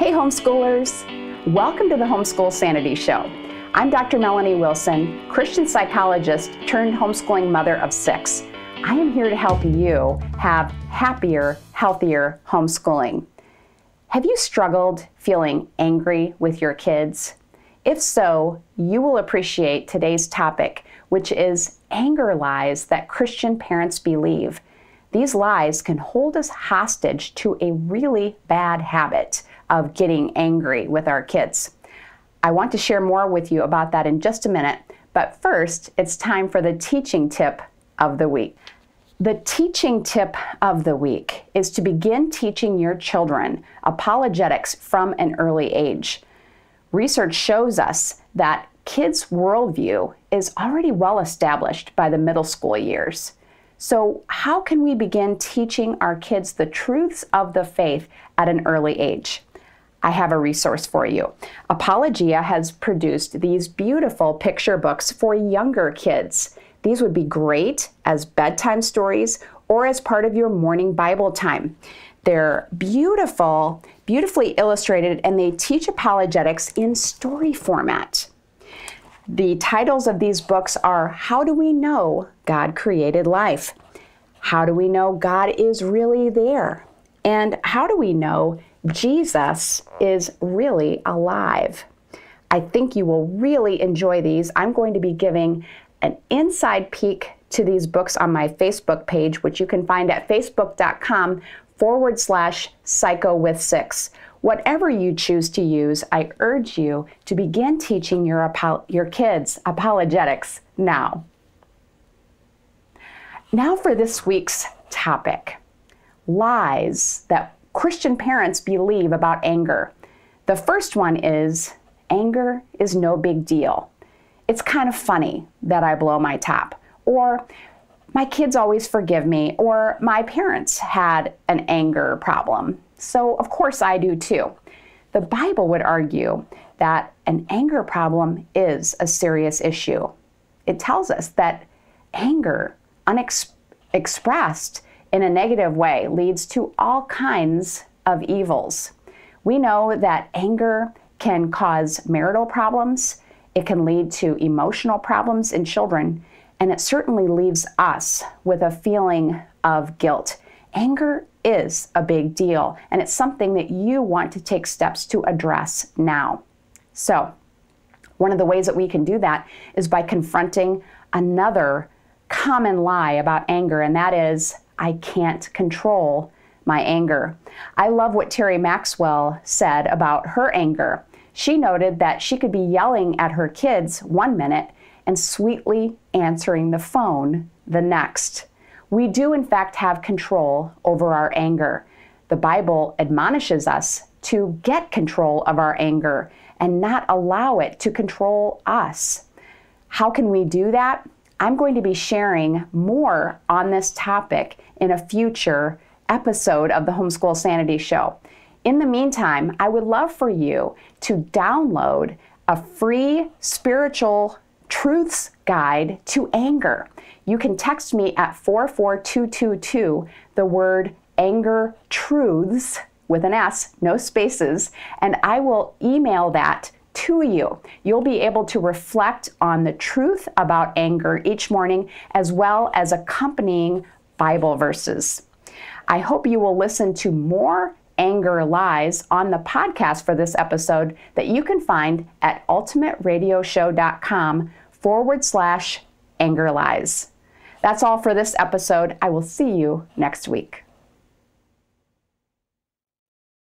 Hey homeschoolers, welcome to the Homeschool Sanity Show. I'm Dr. Melanie Wilson, Christian psychologist turned homeschooling mother of 6. I am here to help you have happier, healthier homeschooling. Have you struggled feeling angry with your kids? If so, you will appreciate today's topic, which is anger lies that Christian parents believe. These lies can hold us hostage to a really bad habit of getting angry with our kids. I want to share more with you about that in just a minute, but first, it's time for the teaching tip of the week. The teaching tip of the week is to begin teaching your children apologetics from an early age. Research shows us that kids' worldview is already well established by the middle school years. So how can we begin teaching our kids the truths of the faith at an early age? I have a resource for you. Apologia has produced these beautiful picture books for younger kids. These would be great as bedtime stories or as part of your morning Bible time. They're beautiful, beautifully illustrated, and they teach apologetics in story format. The titles of these books are How Do We Know God Created Life? How Do We Know God is Really There? And How Do We Know Jesus is Really Alive? I think you will really enjoy these. I'm going to be giving an inside peek to these books on my Facebook page, which you can find at facebook.com/psychowith6. Whatever you choose to use, I urge you to begin teaching your kids apologetics now. Now for this week's topic, lies that Christian parents believe about anger. The first one is, anger is no big deal. It's kind of funny that I blow my top, or my kids always forgive me, or my parents had an anger problem, so of course I do too. The Bible would argue that an anger problem is a serious issue. It tells us that anger, expressed in a negative way, leads to all kinds of evils. We know that anger can cause marital problems, it can lead to emotional problems in children, and it certainly leaves us with a feeling of guilt. Anger is a big deal, and it's something that you want to take steps to address now. So, one of the ways that we can do that is by confronting another common lie about anger, and that is, I can't control my anger. I love what Terry Maxwell said about her anger. She noted that she could be yelling at her kids one minute and sweetly answering the phone the next. We do, in fact, have control over our anger. The Bible admonishes us to get control of our anger and not allow it to control us. How can we do that? I'm going to be sharing more on this topic in a future episode of the Homeschool Sanity Show. In the meantime, I would love for you to download a free spiritual truths guide to anger. You can text me at 44222, the word ANGERTRUTHS with an S, no spaces, and I will email that to you. You'll be able to reflect on the truth about anger each morning, as well as accompanying Bible verses. I hope you will listen to more anger lies on the podcast for this episode that you can find at ultimateradioshow.com/anger lies. That's all for this episode. I will see you next week.